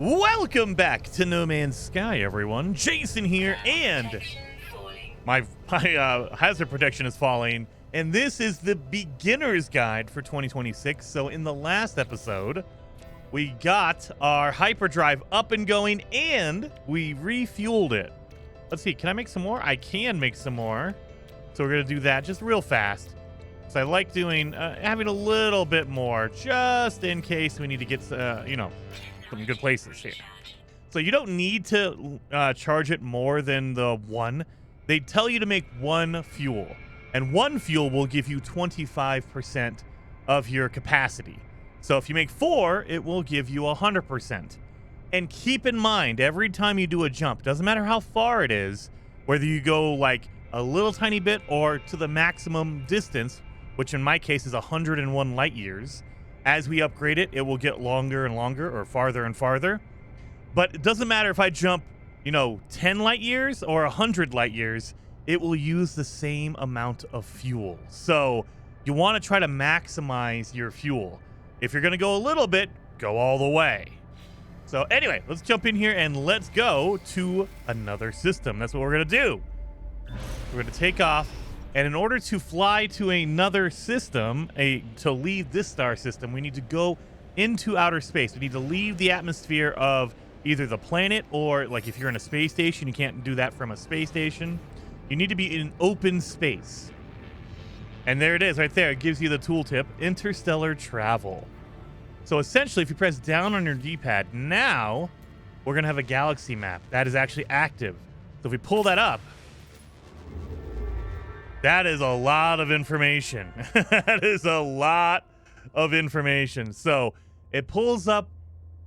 Welcome back to No Man's Sky, everyone. Jason here, and my hazard protection is falling, and this is the beginner's guide for 2026. So in the last episode, we got our hyperdrive up and going, and we refueled it. Let's see, can I make some more? I can make some more. So we're gonna do that just real fast. So I like doing, having a little bit more, just in case we need to get, some good places here. So you don't need to charge it more than the one. They tell you to make one fuel, and one fuel will give you 25% of your capacity. So if you make 4, it will give you 100%. And keep in mind, every time you do a jump, doesn't matter how far it is, whether you go like a little tiny bit or to the maximum distance, which in my case is 101 light years. As we upgrade it, it will get longer and longer, or farther and farther. But it doesn't matter if I jump, 10 light years or 100 light years, it will use the same amount of fuel. So you want to try to maximize your fuel. If you're going to go a little bit, go all the way. So anyway, let's jump in here and let's go to another system. That's what we're going to do. We're going to take off. And in order to fly to another system, to leave this star system, we need to go into outer space. We need to leave the atmosphere of either the planet, or like if you're in a space station, you can't do that from a space station. You need to be in open space. And there it is right there. It gives you the tooltip, interstellar travel. So essentially, if you press down on your D-pad, now we're going to have a galaxy map that is actually active. So if we pull that up, that is a lot of information. That is a lot of information. So it pulls up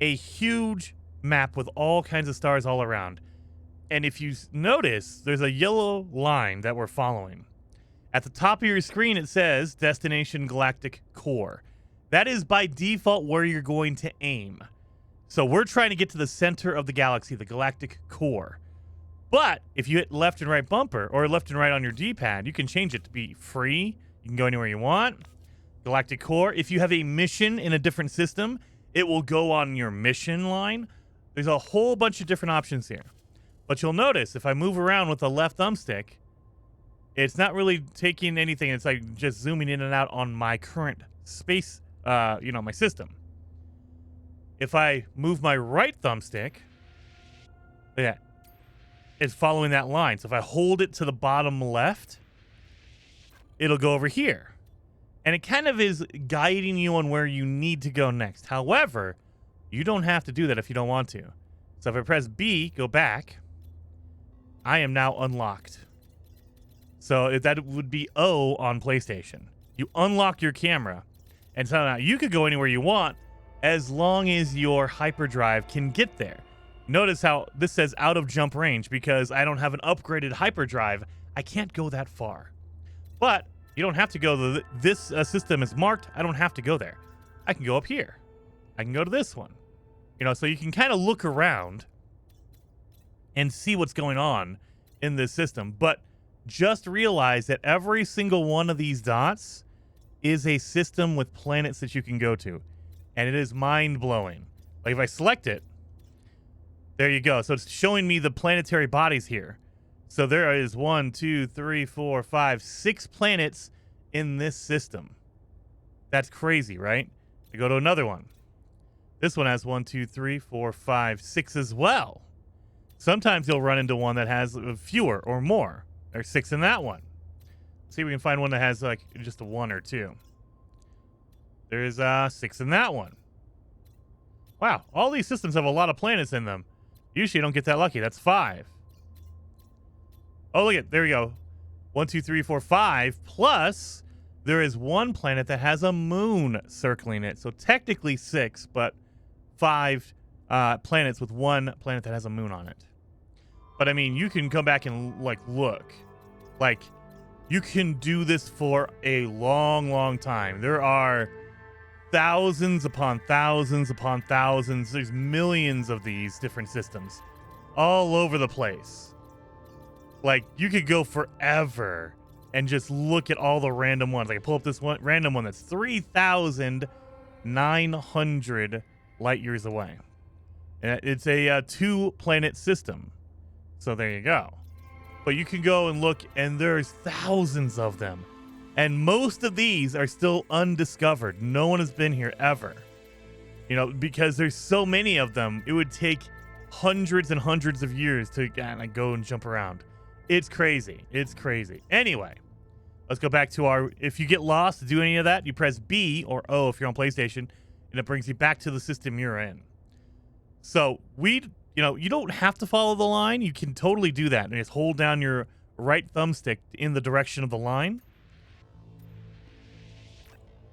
a huge map with all kinds of stars all around. And if you notice, there's a yellow line that we're following. At the top of your screen, it says Destination Galactic Core. That is by default where you're going to aim. So we're trying to get to the center of the galaxy, the galactic core. But if you hit left and right bumper, or left and right on your D-pad, you can change it to be free. You can go anywhere you want. Galactic Core. If you have a mission in a different system, it will go on your mission line. There's a whole bunch of different options here. But you'll notice if I move around with the left thumbstick, it's not really taking anything. It's like just zooming in and out on my current space, my system. If I move my right thumbstick, yeah, it's following that line. So if I hold it to the bottom left, it'll go over here. And it kind of is guiding you on where you need to go next. However, you don't have to do that if you don't want to. So if I press B, go back, I am now unlocked. So that would be O on PlayStation. You unlock your camera. And so now you could go anywhere you want as long as your hyperdrive can get there. Notice how this says out of jump range because I don't have an upgraded hyperdrive. I can't go that far. But you don't have to go. This system is marked. I don't have to go there. I can go up here. I can go to this one. So you can kind of look around and see what's going on in this system. But just realize that every single one of these dots is a system with planets that you can go to. And it is mind-blowing. Like if I select it, there you go. So it's showing me the planetary bodies here. So there is 1, 2, 3, 4, 5, 6 planets in this system. That's crazy, right? I go to another one. This one has 1, 2, 3, 4, 5, 6 as well. Sometimes you'll run into one that has fewer or more. There's 6 in that one. Let's see if we can find one that has like just a 1 or 2. There's 6 in that one. Wow, all these systems have a lot of planets in them. Usually you don't get that lucky. That's 5. Oh, look at, there we go. 1, 2, 3, 4, 5. Plus, there is one planet that has a moon circling it. So technically 6, but 5 planets with one planet that has a moon on it. But I mean, you can come back and look. You can do this for a long, long time. There are thousands upon thousands upon thousands. There's millions of these different systems all over the place. You could go forever and just look at all the random ones. I can pull up this one random one that's 3,900 light years away. It's a 2-planet system. So there you go. But you can go and look, and there's thousands of them. And most of these are still undiscovered. No one has been here ever. You know, because there's so many of them, it would take hundreds and hundreds of years to go and jump around. It's crazy. It's crazy. Anyway, let's go back to our... If you get lost to do any of that, you press B or O if you're on PlayStation, and it brings you back to the system you're in. So you don't have to follow the line. You can totally do that. And just hold down your right thumbstick in the direction of the line.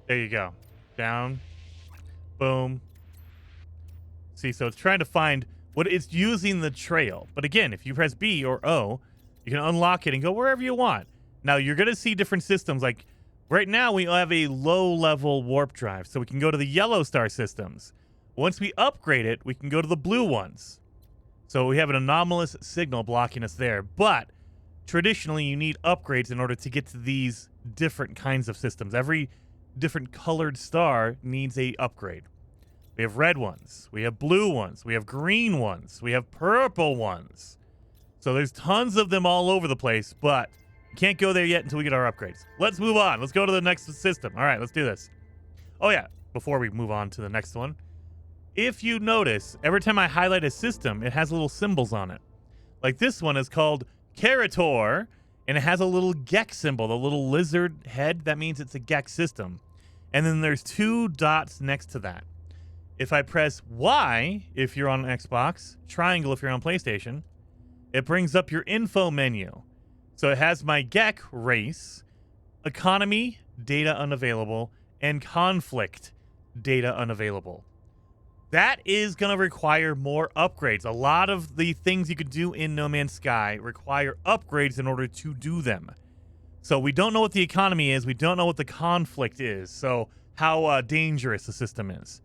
There you go. Down. Boom. See, so it's trying to find what it's using the trail. But again, if you press B or O, you can unlock it and go wherever you want. Now, you're going to see different systems. Like right now, we have a low-level warp drive. So we can go to the yellow star systems. Once we upgrade it, we can go to the blue ones. So we have an anomalous signal blocking us there. But traditionally, you need upgrades in order to get to these different kinds of systems. Every different colored star needs a upgrade. We have red ones. We have blue ones. We have green ones. We have purple ones. So there's tons of them all over the place, but you can't go there yet until we get our upgrades. Let's move on. Let's go to the next system. All right, let's do this. Oh, yeah. Before we move on to the next one, if you notice, every time I highlight a system, it has little symbols on it. Like this one is called Kerator, and it has a little Gek symbol, the little lizard head. That means it's a Gek system. And then there's 2 dots next to that. If I press Y, if you're on Xbox, triangle if you're on PlayStation, it brings up your info menu. So it has my Gek race, economy, data unavailable, and conflict, data unavailable. That is going to require more upgrades. A lot of the things you could do in No Man's Sky require upgrades in order to do them. So we don't know what the economy is. We don't know what the conflict is. So how dangerous the system is.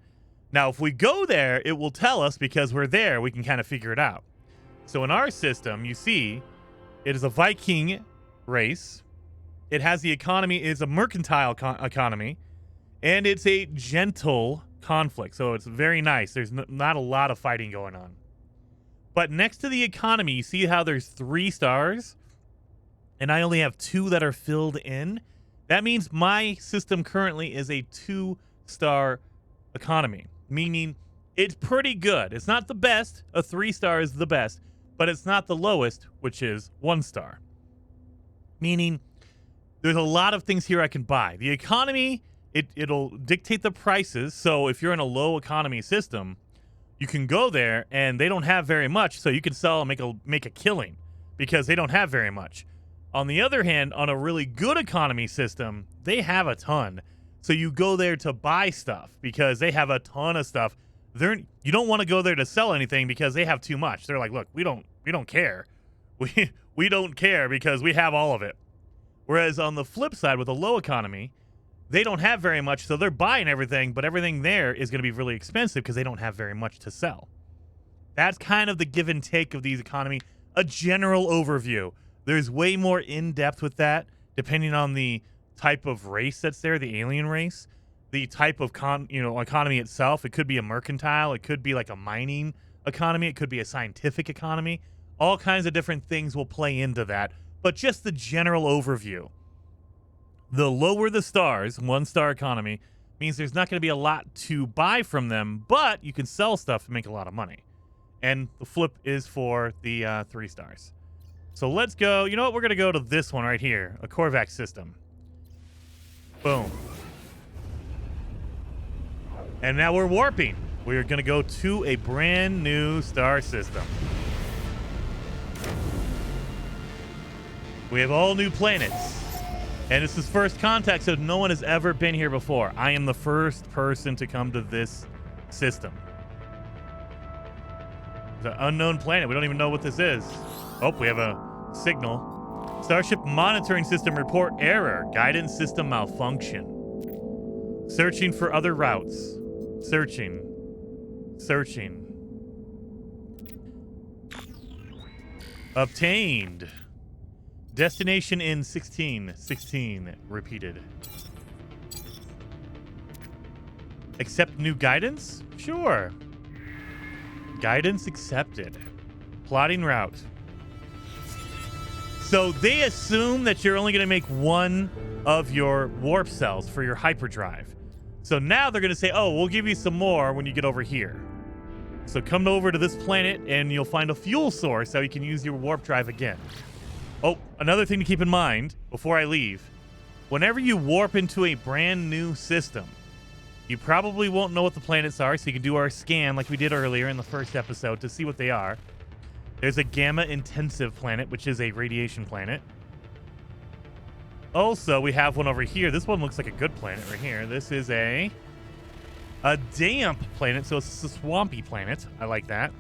Now, if we go there, it will tell us because we're there. We can kind of figure it out. So in our system, you see, it is a Viking race. It has the economy is a mercantile economy, and it's a gentle conflict. So it's very nice. There's not a lot of fighting going on. But next to the economy, you see how there's 3 stars, and I only have 2 that are filled in. That means my system currently is a 2-star economy, meaning it's pretty good. It's not the best. A 3-star is the best, but it's not the lowest, which is 1 star. Meaning there's a lot of things here I can buy. The economy, it'll dictate the prices. So if you're in a low economy system, you can go there and they don't have very much, so you can sell and make a killing because they don't have very much. On the other hand, on a really good economy system, they have a ton. So you go there to buy stuff because they have a ton of stuff. You don't want to go there to sell anything because they have too much. They're like, look, we don't care. We don't care because we have all of it. Whereas on the flip side with a low economy, they don't have very much, so they're buying everything, but everything there is going to be really expensive because they don't have very much to sell. That's kind of the give and take of these economy. A general overview. There's way more in-depth with that, depending on the type of race that's there, the alien race, the type of economy itself. It could be a mercantile. It could be like a mining economy. It could be a scientific economy. All kinds of different things will play into that, but just the general overview. The lower the stars, 1-star economy, means there's not going to be a lot to buy from them, but you can sell stuff and make a lot of money. And the flip is for the 3 stars. So let's go. You know what? We're going to go to this one right here, a Korvax system. Boom. And now we're warping. We're going to go to a brand new star system. We have all new planets. And this is first contact, so no one has ever been here before. I am the first person to come to this system. It's an unknown planet. We don't even know what this is. Oh, we have a signal. Starship monitoring system report error. Guidance system malfunction. Searching for other routes. Searching. Obtained. Destination in 16. 16 repeated. Accept new guidance? Sure. Guidance accepted. Plotting route. So they assume that you're only going to make one of your warp cells for your hyperdrive. So now they're going to say, oh, we'll give you some more when you get over here. So come over to this planet and you'll find a fuel source so you can use your warp drive again. Oh, another thing to keep in mind before I leave. Whenever you warp into a brand new system, you probably won't know what the planets are, so you can do our scan like we did earlier in the first episode to see what they are. There's a gamma-intensive planet, which is a radiation planet. Also, we have one over here. This one looks like a good planet right here. This is a damp planet, so it's a swampy planet. I like that.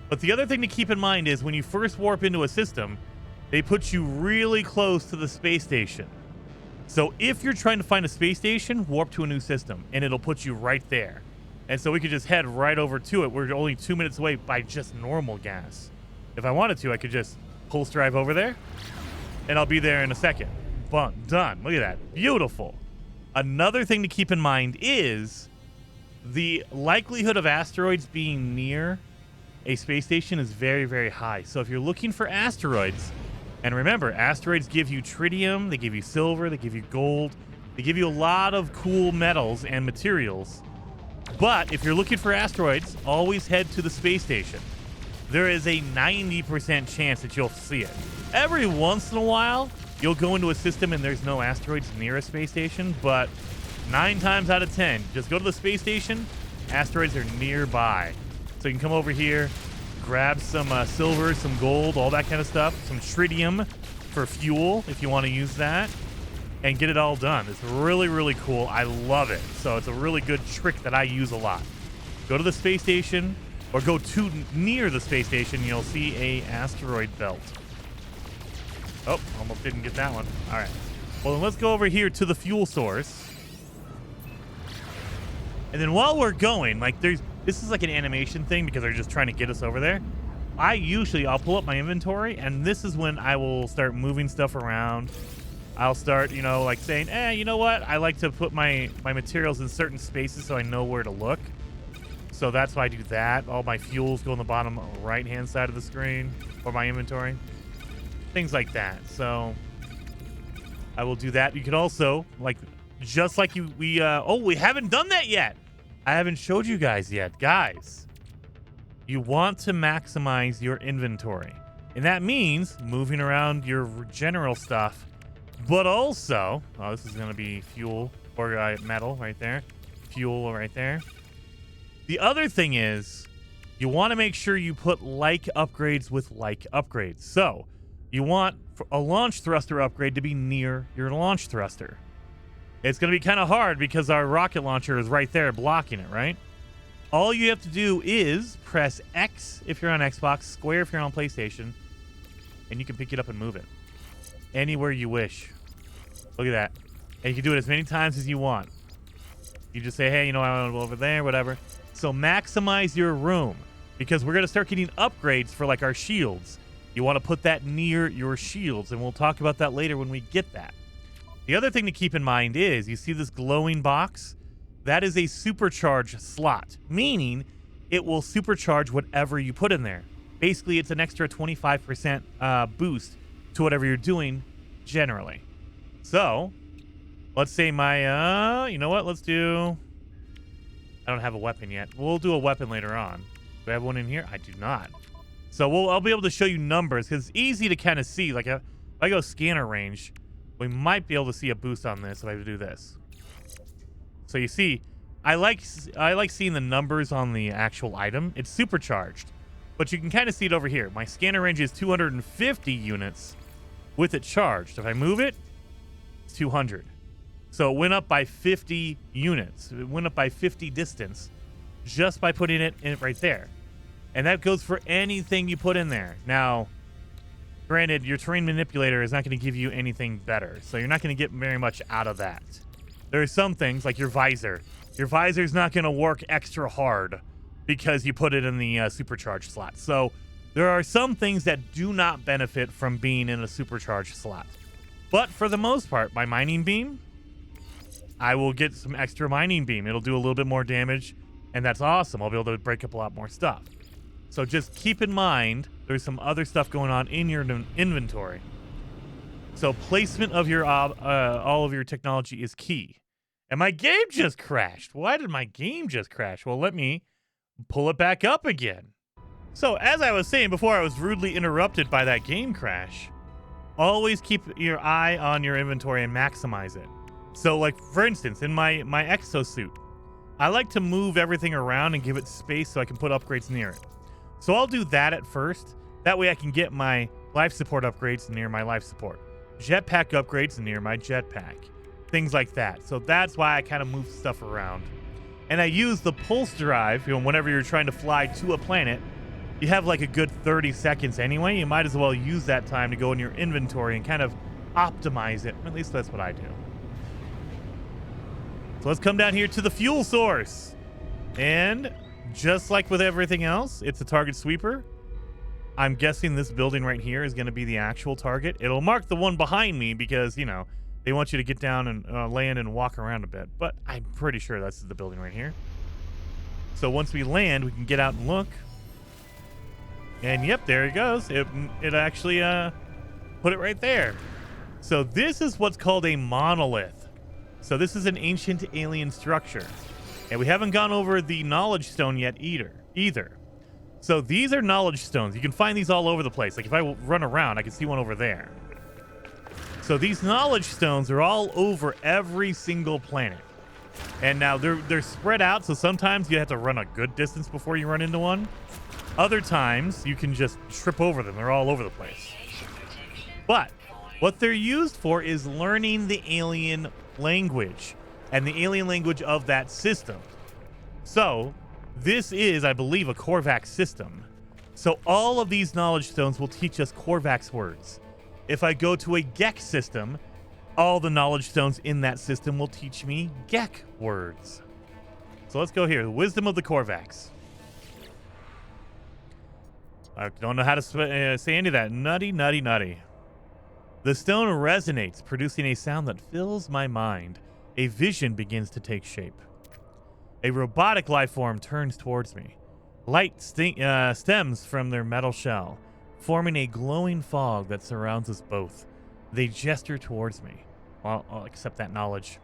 But the other thing to keep in mind is when you first warp into a system, they put you really close to the space station. So if you're trying to find a space station, warp to a new system, and it'll put you right there. And so we could just head right over to it. We're only 2 minutes away by just normal gas. If I wanted to, I could just pulse drive over there, and I'll be there in a second. Boom, done. Look at that. Beautiful. Another thing to keep in mind is the likelihood of asteroids being near a space station is very, very high. So if you're looking for asteroids, and remember, asteroids give you tritium, they give you silver, they give you gold, they give you a lot of cool metals and materials. But if you're looking for asteroids, always head to the space station. There is a 90% chance that you'll see it. Every once in a while, you'll go into a system and there's no asteroids near a space station, but 9 times out of 10, just go to the space station, asteroids are nearby. So you can come over here, grab some silver, some gold, all that kind of stuff, some tritium for fuel if you want to use that, and get it all done. It's really, really cool. I love it. So it's a really good trick that I use a lot. Go to the space station, or go to near the space station, you'll see a asteroid belt. Oh, almost didn't get that one. All right. Well, then let's go over here to the fuel source. And then while we're going, like this is like an animation thing because they're just trying to get us over there. I'll pull up my inventory, and this is when I will start moving stuff around. I'll start, like saying, you know what? I like to put my materials in certain spaces so I know where to look. So that's why I do that. All my fuels go on the bottom right-hand side of the screen for my inventory. Things like that. So I will do that. You can also, we haven't done that yet. I haven't showed you guys yet. Guys, you want to maximize your inventory. And that means moving around your general stuff, but also, this is going to be fuel or metal right there. Fuel right there. The other thing is you want to make sure you put like upgrades with like upgrades. So you want a launch thruster upgrade to be near your launch thruster. It's going to be kind of hard because our rocket launcher is right there blocking it, right? All you have to do is press X if you're on Xbox, square if you're on PlayStation, and you can pick it up and move it anywhere you wish. Look at that. And you can do it as many times as you want. You just say, hey, I want to go over there, whatever. So maximize your room because we're going to start getting upgrades for like our shields. You want to put that near your shields, and we'll talk about that later when we get that. The other thing to keep in mind is you see this glowing box? That is a supercharge slot, meaning it will supercharge whatever you put in there. Basically, it's an extra 25% boost to whatever you're doing generally. So let's say my, let's do... I don't have a weapon yet. We'll do a weapon later on. Do I have one in here? I do not. So I'll be able to show you numbers because it's easy to kind of see. Like if I go scanner range, we might be able to see a boost on this if I do this. So you see, I like seeing the numbers on the actual item. It's supercharged, but you can kind of see it over here. My scanner range is 250 units with it charged. If I move it, it's 200. So it went up by 50 units. It went up by 50 distance just by putting it in right there. And that goes for anything you put in there. Now, granted, your terrain manipulator is not going to give you anything better. So you're not going to get very much out of that. There are some things like your visor. Your visor is not going to work extra hard because you put it in the supercharged slot. So there are some things that do not benefit from being in a supercharged slot. But for the most part, my mining beam, I will get some extra mining beam. It'll do a little bit more damage, and that's awesome. I'll be able to break up a lot more stuff. So just keep in mind there's some other stuff going on in your inventory. So placement of your all of your technology is key. And my game just crashed. Why did my game just crash? Well, let me pull it back up again. So as I was saying before, I was rudely interrupted by that game crash. Always keep your eye on your inventory and maximize it. So like, for instance, in my exosuit, I like to move everything around and give it space so I can put upgrades near it. So I'll do that at first. That way I can get my life support upgrades near my life support. Jetpack upgrades near my jetpack. Things like that. So that's why I kind of move stuff around. And I use the pulse drive, whenever you're trying to fly to a planet, you have like a good 30 seconds anyway. You might as well use that time to go in your inventory and kind of optimize it. At least that's what I do. So let's come down here to the fuel source. And just like with everything else, it's a target sweeper. I'm guessing this building right here is going to be the actual target. It'll mark the one behind me because, they want you to get down and land and walk around a bit. But I'm pretty sure this is the building right here. So once we land, we can get out and look. And yep, there it goes. It actually put it right there. So this is what's called a monolith. So this is an ancient alien structure. And we haven't gone over the knowledge stone yet either. So these are knowledge stones. You can find these all over the place. Like if I run around, I can see one over there. So these knowledge stones are all over every single planet. And now they're spread out, so sometimes you have to run a good distance before you run into one. Other times you can just trip over them. They're all over the place. But what they're used for is learning the alien language and the alien language of that system. So this is, I believe, a Korvax system. So all of these knowledge stones will teach us Korvax words. If I go to a Gek system, all the knowledge stones in that system will teach me Gek words. So let's go here. The wisdom of the Korvax. I don't know how to say any of that. Nutty, nutty, nutty. The stone resonates, producing a sound that fills my mind. A vision begins to take shape. A robotic life form turns towards me. Light stems from their metal shell, forming a glowing fog that surrounds us both. They gesture towards me. I'll accept that knowledge.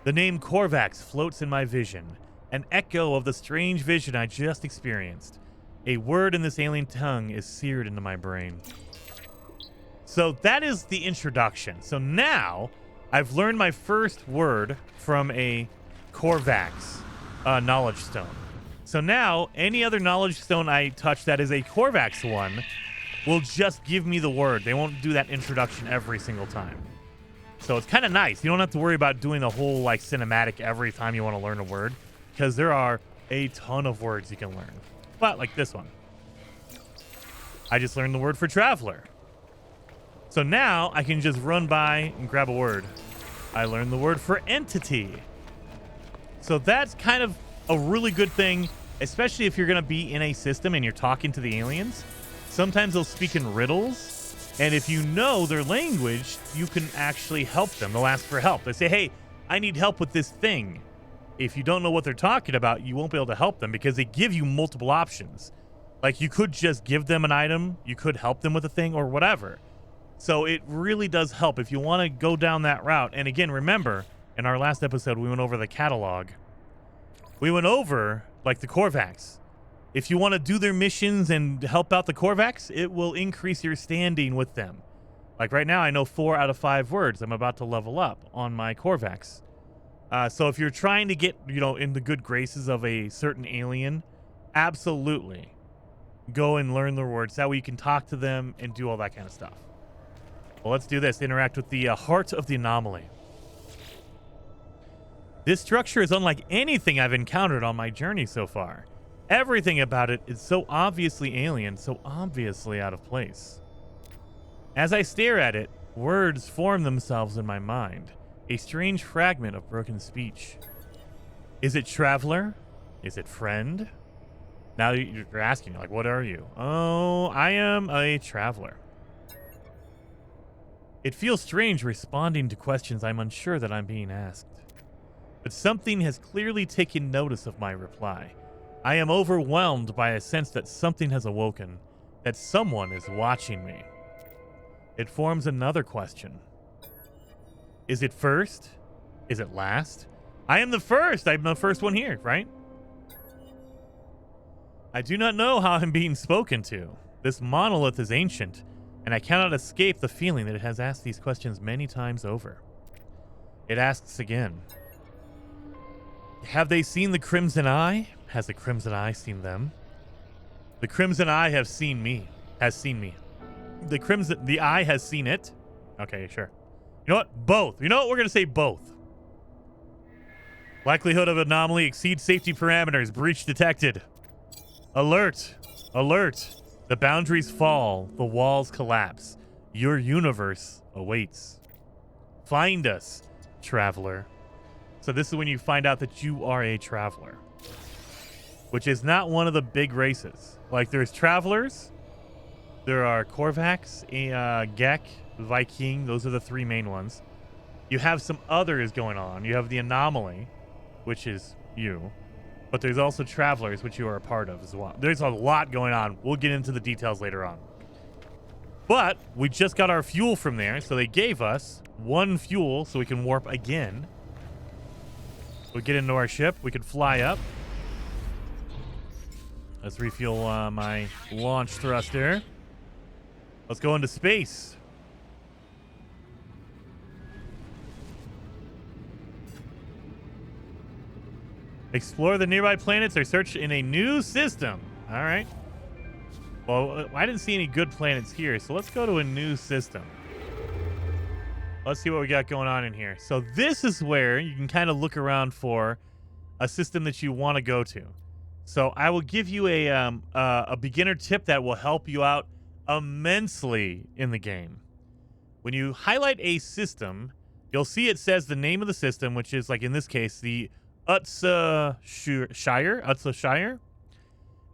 The name Korvax floats in my vision, an echo of the strange vision I just experienced. A word in this alien tongue is seared into my brain. So that is the introduction. So now I've learned my first word from a Korvax knowledge stone. So now any other knowledge stone I touch that is a Korvax one will just give me the word. They won't do that introduction every single time. So it's kind of nice. You don't have to worry about doing the whole like cinematic every time you want to learn a word, because there are a ton of words you can learn. But like this one, I just learned the word for traveler. So now I can just run by and grab a word. I learned the word for entity. So that's kind of a really good thing, especially if you're going to be in a system and you're talking to the aliens. Sometimes they'll speak in riddles, and if you know their language, you can actually help them. They'll ask for help. They say, hey, I need help with this thing. If you don't know what they're talking about, you won't be able to help them because they give you multiple options. Like you could just give them an item, you could help them with a thing or whatever. So it really does help if you want to go down that route. And again, remember, in our last episode, we went over the catalog. We went over, like, the Korvax. If you want to do their missions and help out the Korvax, it will increase your standing with them. Like right now, I know 4 out of 5 words. I'm about to level up on my Korvax. So if you're trying to get, in the good graces of a certain alien, absolutely go and learn their words. That way you can talk to them and do all that kind of stuff. Well, let's do this. Interact with the heart of the anomaly. This structure is unlike anything I've encountered on my journey so far. Everything about it is so obviously alien, so obviously out of place. As I stare at it, words form themselves in my mind. A strange fragment of broken speech. Is it traveler? Is it friend? Now you're asking, like, what are you? Oh, I am a traveler. It feels strange responding to questions I'm unsure that I'm being asked. But something has clearly taken notice of my reply. I am overwhelmed by a sense that something has awoken, that someone is watching me. It forms another question. Is it first? Is it last? I am the first. I'm the first one here, right? I do not know how I'm being spoken to. This monolith is ancient, and I cannot escape the feeling that it has asked these questions many times over. It asks again. Have they seen the Crimson Eye? Has the Crimson Eye seen them? The Crimson Eye has seen me. The Eye has seen it. Okay, sure. You know what? Both. You know what? We're going to say both. Likelihood of anomaly exceeds safety parameters. Breach detected. Alert. Alert. The boundaries fall. The walls collapse. Your universe awaits. Find us, traveler. So this is when you find out that you are a traveler, which is not one of the big races. Like, there's travelers, there are Korvax, Gek, Viking. Those are the three main ones. You have some others going on. You have the anomaly, which is you. But there's also travelers, which you are a part of as well. There's a lot going on. We'll get into the details later on. But we just got our fuel from there, so they gave us one fuel so we can warp again. We get into our ship. We can fly up. Let's refuel my launch thruster. Let's go into space. Explore the nearby planets or search in a new system. All right. Well, I didn't see any good planets here, so let's go to a new system. Let's see what we got going on in here. So this is where you can kind of look around for a system that you want to go to. So I will give you a beginner tip that will help you out immensely in the game. When you highlight a system, you'll see it says the name of the system, which is, like in this case, the Utsa Shire.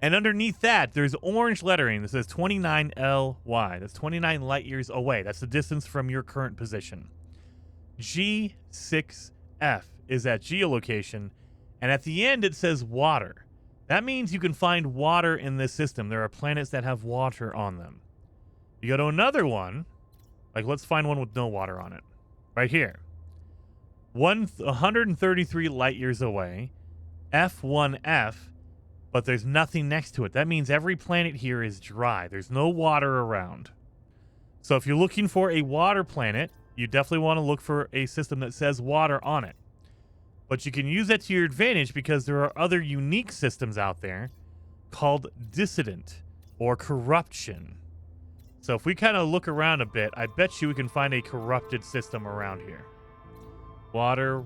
And underneath that, there's orange lettering that says 29 LY. That's 29 light years away. That's the distance from your current position. G6F is that geolocation. And at the end, it says water. That means you can find water in this system. There are planets that have water on them. You go to another one. Like, let's find one with no water on it. Right here. 133 light years away. F1F. But there's nothing next to it. That means every planet here is dry. There's no water around. So if you're looking for a water planet, you definitely want to look for a system that says water on it. But you can use that to your advantage because there are other unique systems out there called dissident or corruption. So if we kind of look around a bit, I bet you we can find a corrupted system around here. Water,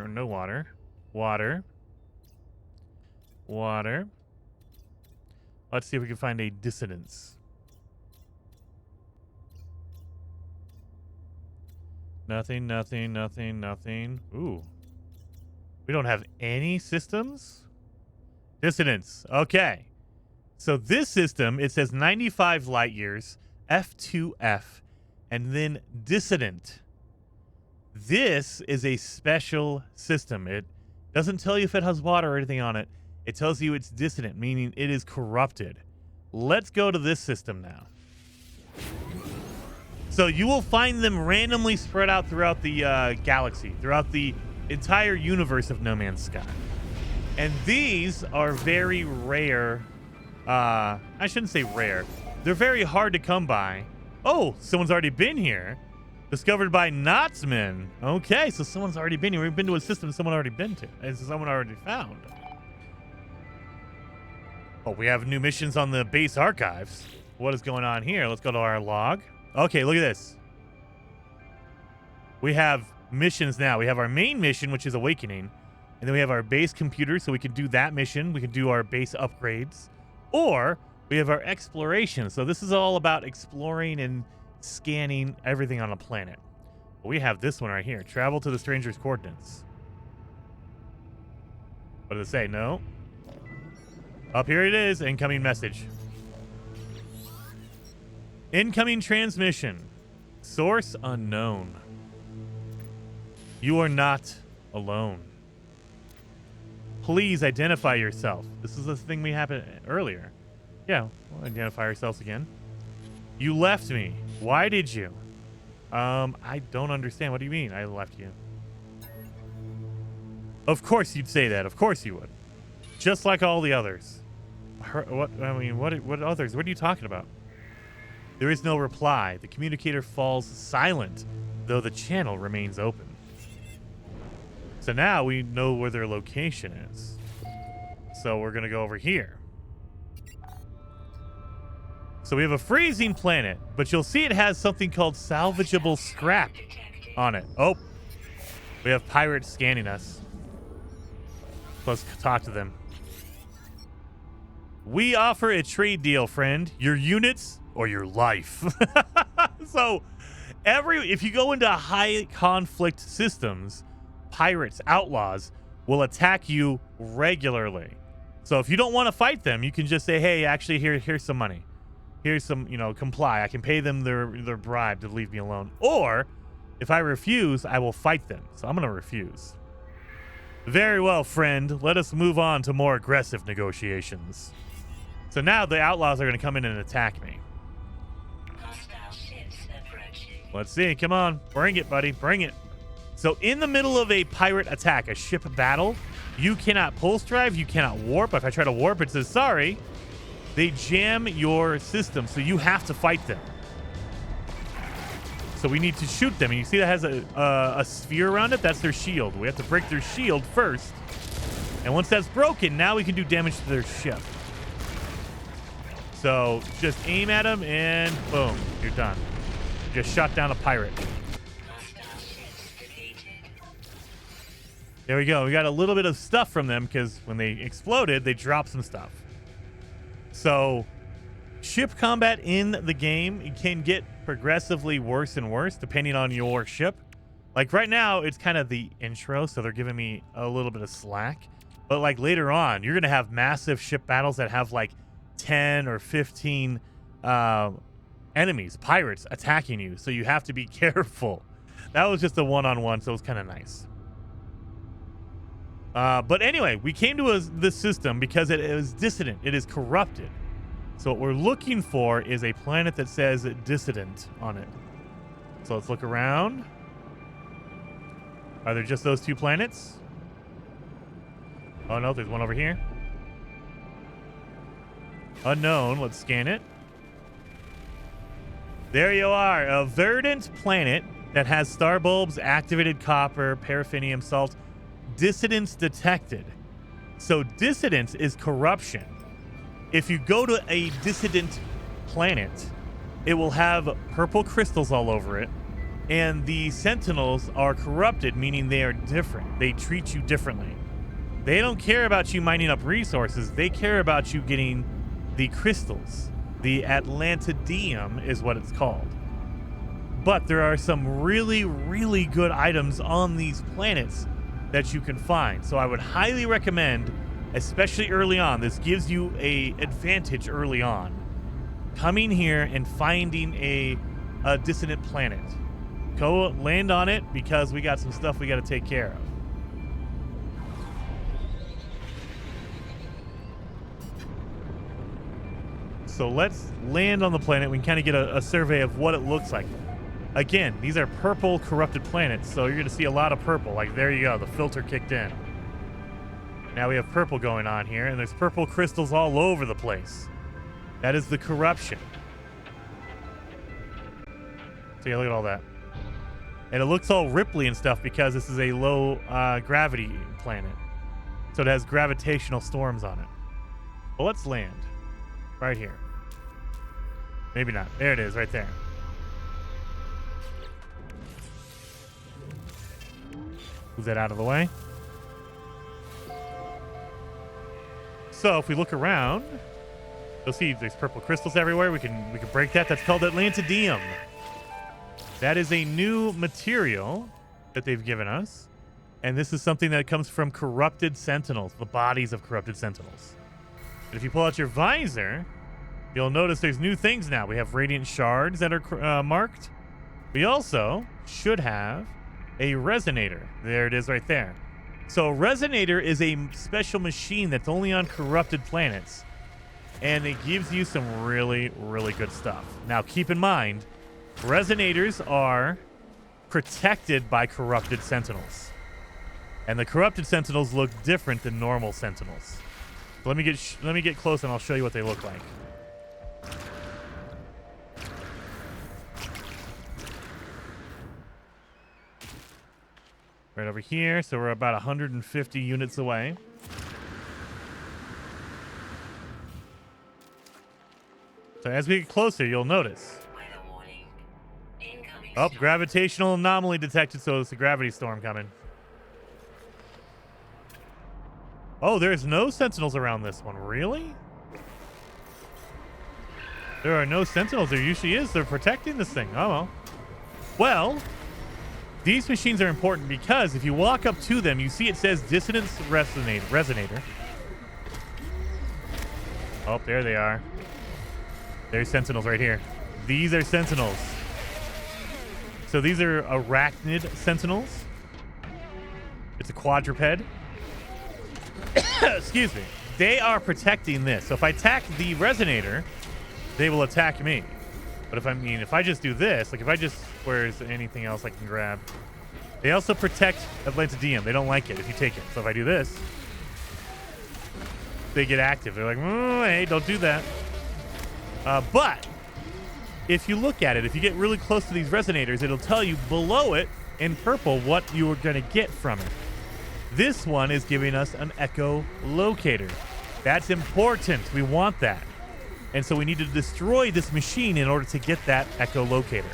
no water. Water. Let's see if we can find a dissonance. Nothing. Ooh. We don't have any systems? Dissonance. Okay. So this system, it says 95 light years, F2F, and then dissident. This is a special system. It doesn't tell you if it has water or anything on it. It tells you it's dissident, meaning it is corrupted. Let's go to this system now. So you will find them randomly spread out throughout the galaxy, throughout the entire universe of No Man's Sky. And these are very rare. I shouldn't say rare. They're very hard to come by. Oh, someone's already been here. Discovered by Knotsman. Okay, so someone's already been here. We've been to a system someone already been to. And someone already found. Oh, we have new missions on the base archives. What is going on here? Let's go to our log. Okay, look at this. We have missions now. We have our main mission, which is Awakening. And then we have our base computer, so we can do that mission. We can do our base upgrades. Or we have our exploration. So this is all about exploring and scanning everything on a planet. We have this one right here. Travel to the stranger's coordinates. What does it say? No. Up here it is. Incoming message. Incoming transmission. Source unknown. You are not alone. Please identify yourself. This is the thing we happened earlier. Yeah, we'll identify ourselves again. You left me. Why did you? I don't understand. What do you mean I left you? Of course you'd say that. Of course you would. Just like all the others. What? I mean, what others? What are you talking about? There is no reply. The communicator falls silent, though the channel remains open. So now we know where their location is. So we're going to go over here. So we have a freezing planet, but you'll see it has something called salvageable scrap on it. Oh, we have pirates scanning us. Let's talk to them. We offer a trade deal, friend. Your units or your life. So if you go into high conflict systems, pirates, outlaws will attack you regularly. So if you don't want to fight them, you can just say, hey, actually, here's some money. Here's some, comply. I can pay them their bribe to leave me alone. Or if I refuse, I will fight them. So I'm going to refuse. Very well, friend. Let us move on to more aggressive negotiations. So now the outlaws are going to come in and attack me. Let's see. Come on. Bring it, buddy. Bring it. So in the middle of a pirate attack, a ship battle, you cannot pulse drive. You cannot warp. If I try to warp, it says, sorry. They jam your system, so you have to fight them. So we need to shoot them. And you see that has a sphere around it? That's their shield. We have to break their shield first. And once that's broken, now we can do damage to their ship. So just aim at them and boom, you're done. Just shot down a pirate. There we go. We got a little bit of stuff from them because when they exploded, they dropped some stuff. So ship combat in the game, it can get progressively worse and worse depending on your ship. Like right now, it's kind of the intro, so they're giving me a little bit of slack. But like later on, you're going to have massive ship battles that have like 10 or 15 enemies, pirates attacking you. So you have to be careful. That was just a one-on-one, so it was kind of nice. But anyway, we came to this system because it is dissonant. It is corrupted. So what we're looking for is a planet that says dissident on it. So let's look around. Are there just those two planets? Oh no, there's one over here. Unknown. Let's scan it. There you are. A verdant planet that has star bulbs, activated copper, paraffinium salt. Dissidence detected. So dissidence is corruption. If you go to a dissident planet, it will have purple crystals all over it, and the sentinels are corrupted, meaning they are different. They treat you differently. They don't care about you mining up resources. They care about you getting the crystals. The Atlantidium is what it's called. But there are some really, really good items on these planets that you can find. So I would highly recommend, especially early on, this gives you a advantage early on, coming here and finding a dissonant planet. Go land on it because we got some stuff we got to take care of. So let's land on the planet. We can kind of get a survey of what it looks like. Again, these are purple corrupted planets, so you're going to see a lot of purple. Like, there you go. The filter kicked in. Now we have purple going on here, and there's purple crystals all over the place. That is the corruption. Take a look at all that. And it looks all ripply and stuff because this is a low gravity planet. So it has gravitational storms on it. Well, let's land. Right here. Maybe not. There it is, right there. Move that out of the way. So if we look around, you'll see there's purple crystals everywhere. We can break that. That's called Atlantidium. That is a new material that they've given us. And this is something that comes from corrupted sentinels, the bodies of corrupted sentinels. And if you pull out your visor, you'll notice there's new things now. We have radiant shards that are marked. We also should have a resonator. There it is right there. So a resonator is a special machine that's only on corrupted planets. And it gives you some really, really good stuff. Now, keep in mind, resonators are protected by corrupted sentinels. And the corrupted sentinels look different than normal sentinels. So let me get close and I'll show you what they look like. Right over here. So we're about 150 units away. So as we get closer, you'll notice. Oh, gravitational anomaly detected, so it's a gravity storm coming. Oh, there's no sentinels around this one. Really? There are no sentinels. There usually is. They're protecting this thing. Oh, well. Well, these machines are important because if you walk up to them, you see it says dissonance resonator. Oh, there they are. There's sentinels right here. These are sentinels. So these are arachnid sentinels. It's a quadruped. Excuse me. They are protecting this. So if I attack the resonator, they will attack me. But if I just do this, like if I just, where's anything else I can grab? They also protect Atlantidium. They don't like it if you take it. So if I do this, they get active. They're like, hey, don't do that. But if you look at it, if you get really close to these resonators, it'll tell you below it in purple what you are going to get from it. This one is giving us an echolocator. That's important. We want that. And so we need to destroy this machine in order to get that echolocator.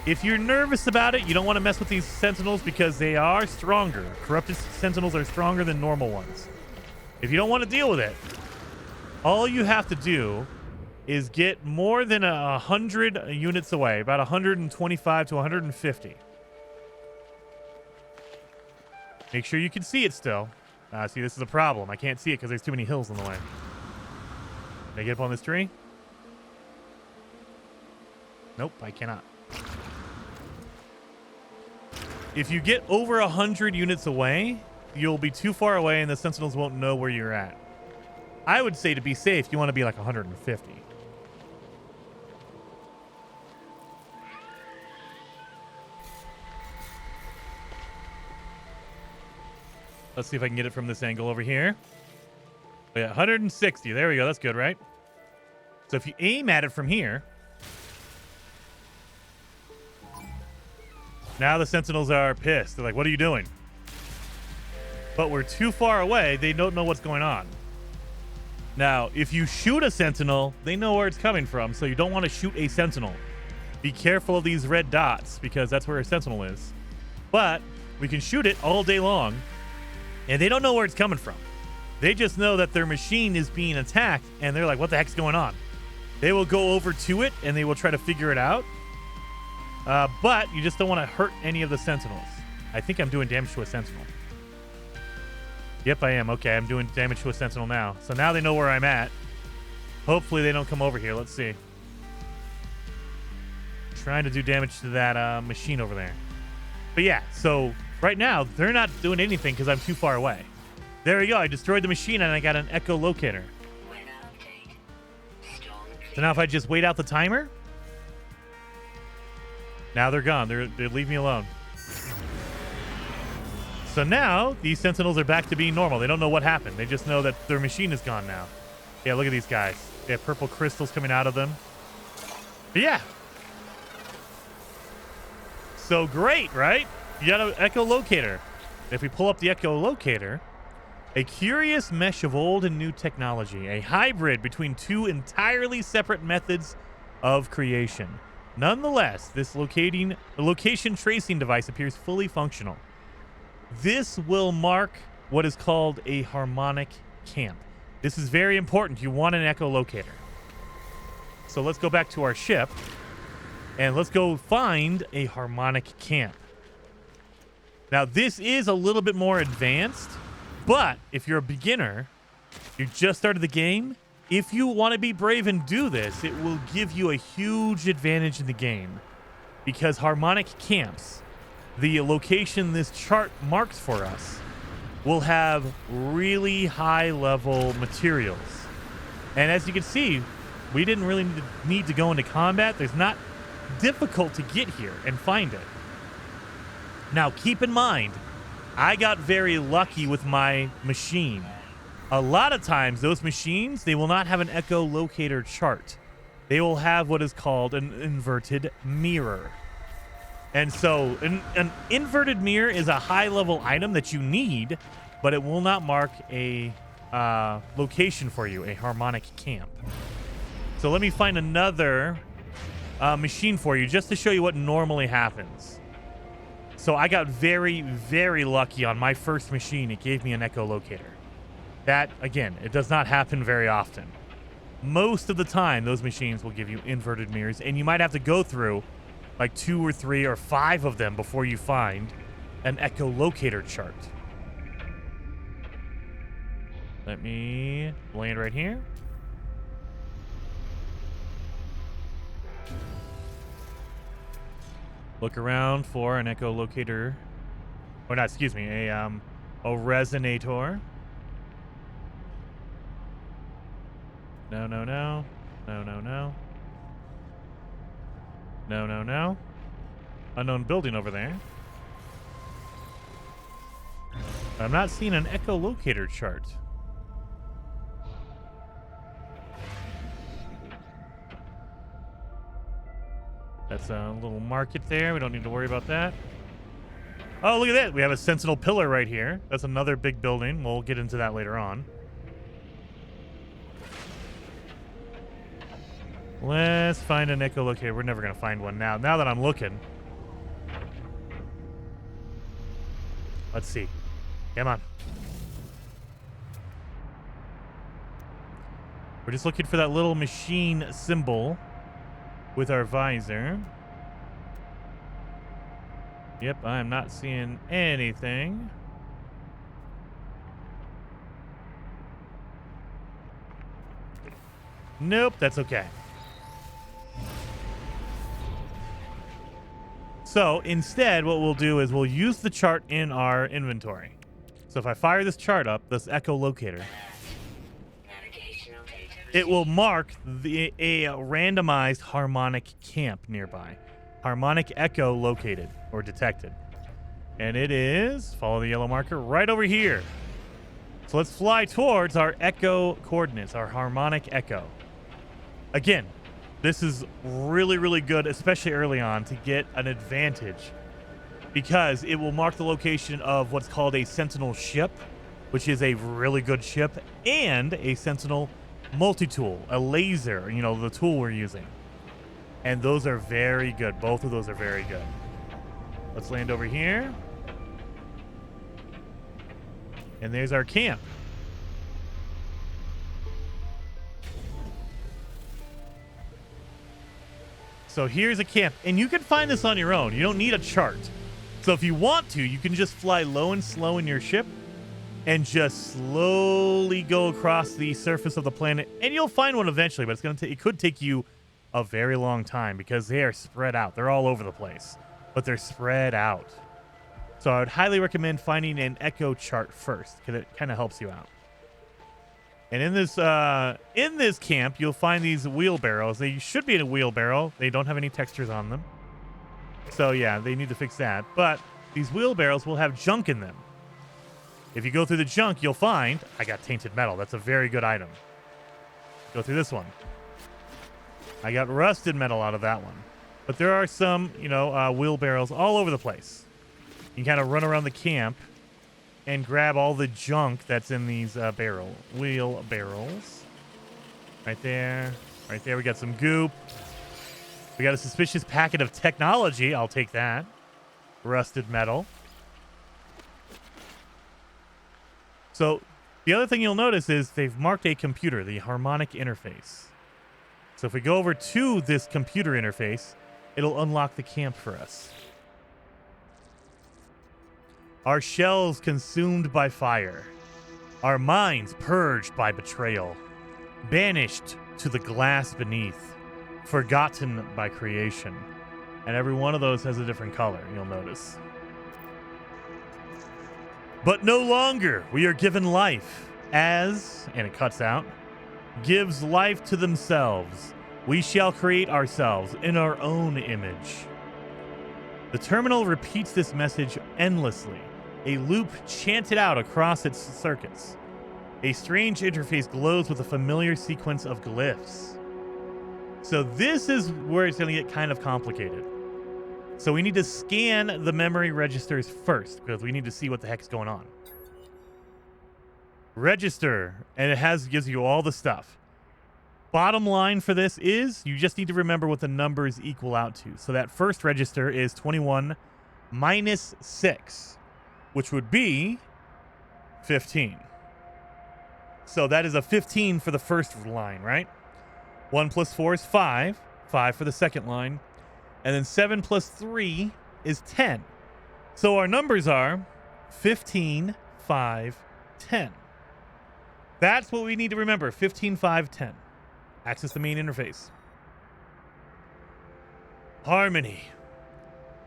If you're nervous about it, you don't want to mess with these sentinels because they are stronger. Corrupted sentinels are stronger than normal ones. If you don't want to deal with it, all you have to do is get more than 100 units away, about 125 to 150. Make sure you can see it still. See, this is a problem. I can't see it because there's too many hills in the way. Can I get up on this tree? Nope, I cannot. If you get over 100 units away, you'll be too far away and the sentinels won't know where you're at. I would say to be safe, you want to be like 150. Let's see if I can get it from this angle over here. Oh, yeah, 160. There we go. That's good, right? So if you aim at it from here, now the sentinels are pissed. They're like, what are you doing? But we're too far away. They don't know what's going on. Now, if you shoot a sentinel, they know where it's coming from. So you don't want to shoot a sentinel. Be careful of these red dots because that's where a sentinel is. But we can shoot it all day long. And they don't know where it's coming from. They just know that their machine is being attacked, and they're like, what the heck's going on? They will go over to it, and they will try to figure it out. But you just don't want to hurt any of the sentinels. I think I'm doing damage to a sentinel. Yep, I am. Okay, I'm doing damage to a sentinel now. So now they know where I'm at. Hopefully they don't come over here. Let's see. Trying to do damage to that machine over there. But yeah, so right now, they're not doing anything because I'm too far away. There we go. I destroyed the machine and I got an echolocator. So now if I just wait out the timer, now they're gone. They leave me alone. So now these sentinels are back to being normal. They don't know what happened. They just know that their machine is gone now. Yeah, look at these guys. They have purple crystals coming out of them. But yeah. So great, right? You got an echolocator. If we pull up the echolocator, a curious mesh of old and new technology, a hybrid between two entirely separate methods of creation. Nonetheless, this location tracing device appears fully functional. This will mark what is called a harmonic camp. This is very important. You want an echolocator. So let's go back to our ship and let's go find a harmonic camp. Now, this is a little bit more advanced, but if you're a beginner, you just started the game, if you want to be brave and do this, it will give you a huge advantage in the game. Because harmonic camps, the location this chart marks for us, will have really high level materials. And as you can see, we didn't really need to go into combat. There's not difficult to get here and find it. Now, keep in mind, I got very lucky with my machine. A lot of times, those machines, they will not have an echolocator chart. They will have what is called an inverted mirror. And so an inverted mirror is a high-level item that you need, but it will not mark a location for you, a harmonic camp. So let me find another machine for you just to show you what normally happens. So I got very, very lucky on my first machine. It gave me an echolocator. That, again, it does not happen very often. Most of the time, those machines will give you inverted mirrors, and you might have to go through like 2 or 3 or 5 of them before you find an echolocator chart. Let me land right here. Look around for an echolocator, or not, excuse me, a resonator. No, no, no. No, no, no. No, no, no. Unknown building over there. I'm not seeing an echolocator chart. That's a little market there. We don't need to worry about that. Oh, look at that. We have a sentinel pillar right here. That's another big building. We'll get into that later on. Let's find an echolocator. We're never going to find one now. Now that I'm looking. Let's see. Come on. We're just looking for that little machine symbol with our visor. Yep, I'm not seeing anything. Nope, that's okay. So instead, what we'll do is we'll use the chart in our inventory. So if I fire this chart up, this echolocator, it will mark a randomized harmonic camp nearby. Harmonic echo located or detected. And it is, follow the yellow marker, right over here. So let's fly towards our echo coordinates, our harmonic echo. Again, this is really, really good, especially early on, to get an advantage because it will mark the location of what's called a sentinel ship, which is a really good ship, and a sentinel multi-tool, a laser, you know, the tool we're using. And those are very good. Both of those are very good. Let's land over here. And there's our camp. So here's a camp, and you can find this on your own. You don't need a chart. So if you want to, you can just fly low and slow in your ship and just slowly go across the surface of the planet, and you'll find one eventually, but it's going to it could take you a very long time because they are spread out. They're all over the place, but they're spread out. So I would highly recommend finding an echo chart first because it kind of helps you out. And in this camp, you'll find these wheelbarrows. They should be in a wheelbarrow. They don't have any textures on them. So yeah, they need to fix that. But these wheelbarrows will have junk in them. If you go through the junk, you'll find, I got tainted metal. That's a very good item. Go through this one. I got rusted metal out of that one. But there are some, wheelbarrows all over the place. You can kind of run around the camp and grab all the junk that's in these wheel barrels. Right there. Right there, we got some goop. We got a suspicious packet of technology. I'll take that. Rusted metal. So the other thing you'll notice is they've marked a computer, the harmonic interface. So if we go over to this computer interface, it'll unlock the camp for us. Our shells consumed by fire. Our minds purged by betrayal. Banished to the glass beneath. Forgotten by creation. And every one of those has a different color, you'll notice. But no longer. We are given life as, and it cuts out, gives life to themselves. We shall create ourselves in our own image. The terminal repeats this message endlessly, a loop chanted out across its circuits. A strange interface glows with a familiar sequence of glyphs. So this is where it's going to get kind of complicated. So we need to scan the memory registers first, because we need to see what the heck's going on. Register, and it gives you all the stuff. Bottom line for this is you just need to remember what the numbers equal out to. So that first register is 21 minus 6, which would be 15. So that is a 15 for the first line, right? 1 plus 4 is 5. 5 for the second line. And then 7 plus 3 is 10. So our numbers are 15, 5, 10. That's what we need to remember. 15, 5, 10. Access the main interface. Harmony.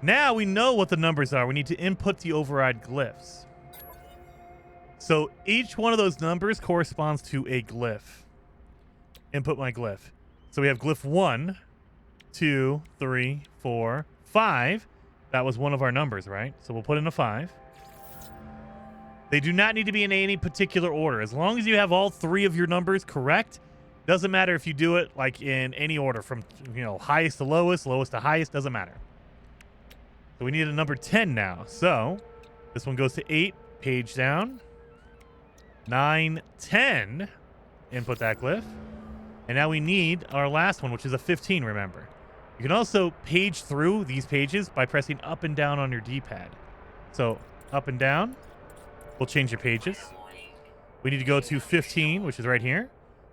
Now we know what the numbers are. We need to input the override glyphs. So each one of those numbers corresponds to a glyph. Input my glyph. So we have glyph 1, 2, 3, 4, 5. That was one of our numbers, right? So we'll put in a 5. They do not need to be in any particular order. As long as you have all 3 of your numbers correct, doesn't matter if you do it like in any order from, highest to lowest, lowest to highest, doesn't matter. So we need a number 10 now. So this one goes to 8, page down. 9, 10, input that glyph. And now we need our last one, which is a 15, remember. You can also page through these pages by pressing up and down on your D-pad. So up and down will change your pages. We need to go to 15, which is right here.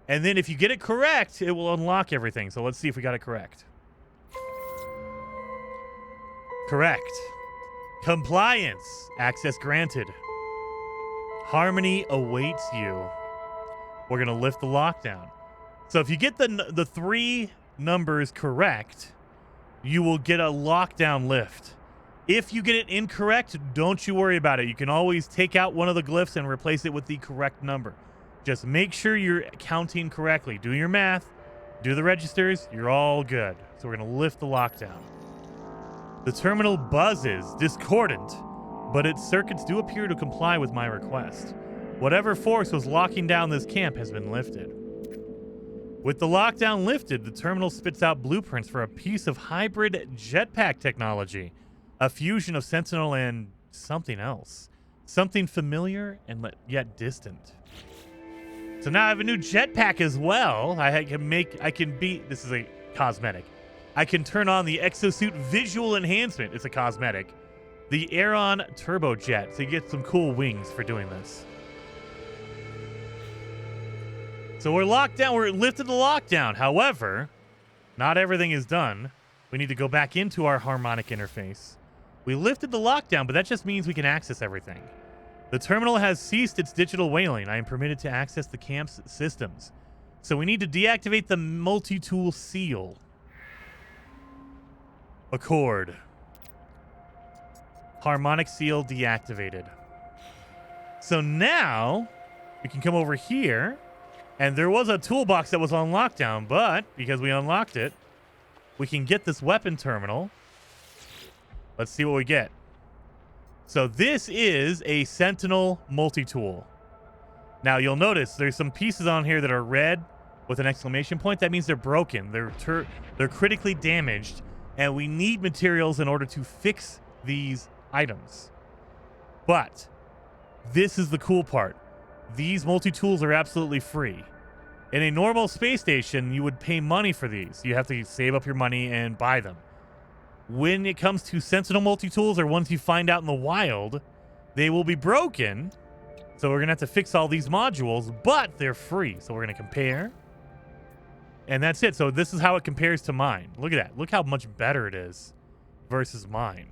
And then if you get it correct, it will unlock everything. So let's see if we got it correct. Correct. Compliance. Access granted. Harmony awaits you. We're going to lift the lockdown. So if you get the 3 numbers correct, you will get a lockdown lift. If you get it incorrect, don't you worry about it. You can always take out one of the glyphs and replace it with the correct number. Just make sure you're counting correctly. Do your math, do the registers, you're all good. So we're going to lift the lockdown. The terminal buzzes, discordant, but its circuits do appear to comply with my request. Whatever force was locking down this camp has been lifted. With the lockdown lifted, the terminal spits out blueprints for a piece of hybrid jetpack technology, a fusion of sentinel and something else. Something familiar and yet distant. So now I have a new jetpack as well. This is a cosmetic. I can turn on the exosuit visual enhancement. It's a cosmetic. The Aeron turbojet. So you get some cool wings for doing this. So we're locked down. We're lifted the lockdown. However, not everything is done. We need to go back into our harmonic interface. We lifted the lockdown, but that just means we can access everything. The terminal has ceased its digital whaling. I am permitted to access the camp's systems. So we need to deactivate the multi-tool seal. Accord. Harmonic seal deactivated. So now we can come over here, and there was a toolbox that was on lockdown, but because we unlocked it, we can get this weapon terminal. Let's see what we get. So this is a Sentinel multi-tool. Now you'll notice there's some pieces on here that are red with an exclamation point. That means they're broken. They're critically damaged, and we need materials in order to fix these items. But this is the cool part. These multi-tools are absolutely free. In a normal space station, you would pay money for these. You have to save up your money and buy them. When it comes to Sentinel multi-tools, or ones you find out in the wild, they will be broken. So we're going to have to fix all these modules, but they're free. So we're going to compare. And that's it. So this is how it compares to mine. Look at that. Look how much better it is versus mine.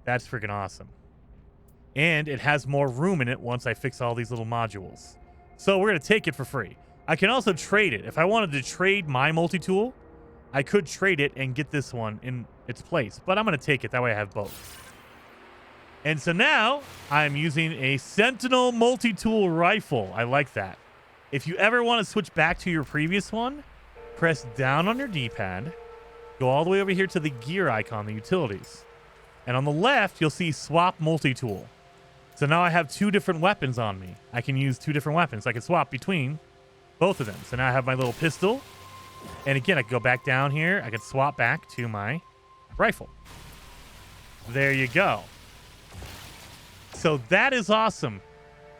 That's freaking awesome. And it has more room in it once I fix all these little modules. So we're going to take it for free. I can also trade it. If I wanted to trade my multi-tool, I could trade it and get this one in its place. But I'm going to take it. That way I have both. And so now I'm using a Sentinel multi-tool rifle. I like that. If you ever want to switch back to your previous one, press down on your D-pad, go all the way over here to the gear icon, the utilities. And on the left, you'll see swap multi-tool. So now I have 2 different weapons on me. I can use 2 different weapons. I can swap between both of them. So now I have my little pistol. And again, I can go back down here. I can swap back to my rifle. There you go. So that is awesome.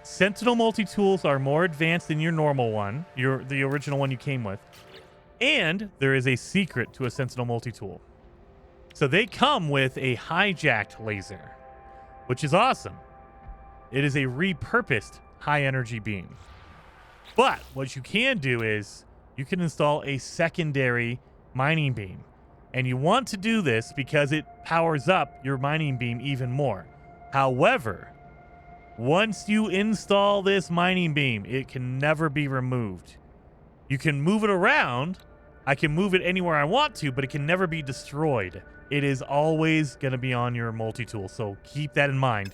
Sentinel multi-tools are more advanced than your normal one, the original one you came with. And there is a secret to a Sentinel multi-tool. So they come with a hijacked laser, which is awesome. It is a repurposed high-energy beam. But what you can do is you can install a secondary mining beam. And you want to do this because it powers up your mining beam even more. However, once you install this mining beam, it can never be removed. You can move it around. I can move it anywhere I want to, but it can never be destroyed. It is always going to be on your multi-tool, so keep that in mind.